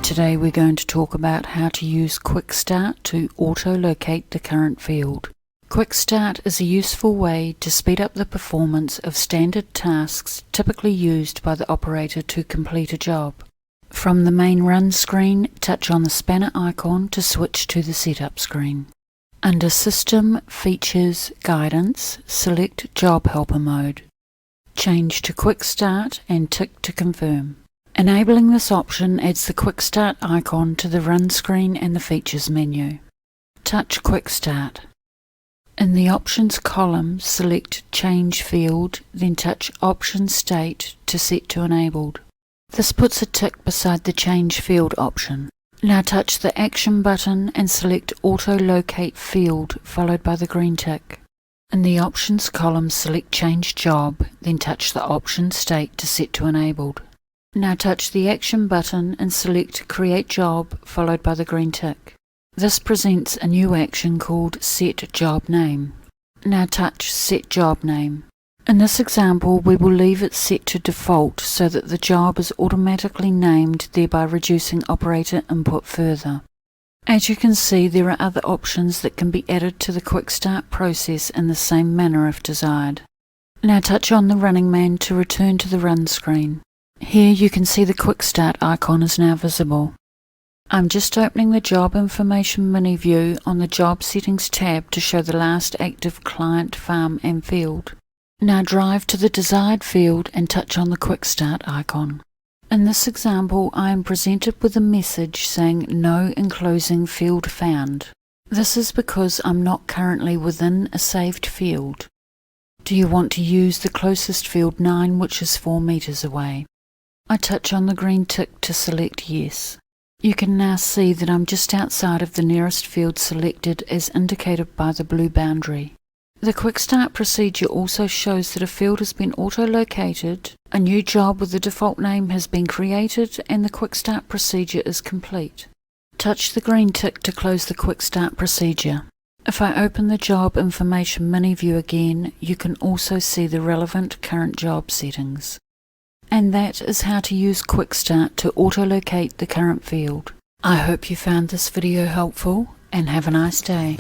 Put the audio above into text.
Today we're going to talk about how to use Quick Start to auto-locate the current field. Quick Start is a useful way to speed up the performance of standard tasks typically used by the operator to complete a job. From the main Run screen, touch on the spanner icon to switch to the Setup screen. Under System, Features, Guidance, select Job Helper mode. Change to Quick Start and tick to confirm. Enabling this option adds the Quick Start icon to the Run screen and the Features menu. Touch Quick Start. In the Options column, select Change Field, then touch Option State to set to Enabled. This puts a tick beside the Change Field option. Now touch the Action button and select Auto Locate Field, followed by the green tick. In the Options column, select Change Job, then touch the Option State to set to Enabled. Now touch the Action button and select Create Job, followed by the green tick. This presents a new action called Set Job Name. Now touch Set Job Name. In this example, we will leave it set to default so that the job is automatically named, thereby reducing operator input further. As you can see, there are other options that can be added to the Quick Start process in the same manner if desired. Now touch on the Running Man to return to the Run screen. Here you can see the Quick Start icon is now visible. I'm just opening the Job Information mini view on the Job Settings tab to show the last active client, farm and field. Now drive to the desired field and touch on the Quick Start icon. In this example, I am presented with a message saying No Enclosing Field Found. This is because I'm not currently within a saved field. Do you want to use the closest field 9, which is 4 meters away? I touch on the green tick to select Yes. You can now see that I'm just outside of the nearest field selected as indicated by the blue boundary. The Quick Start procedure also shows that a field has been auto-located, a new job with the default name has been created, and the Quick Start procedure is complete. Touch the green tick to close the Quick Start procedure. If I open the Job Information mini view again, you can also see the relevant current job settings. And that is how to use Quick Start to auto-locate the current field. I hope you found this video helpful and have a nice day.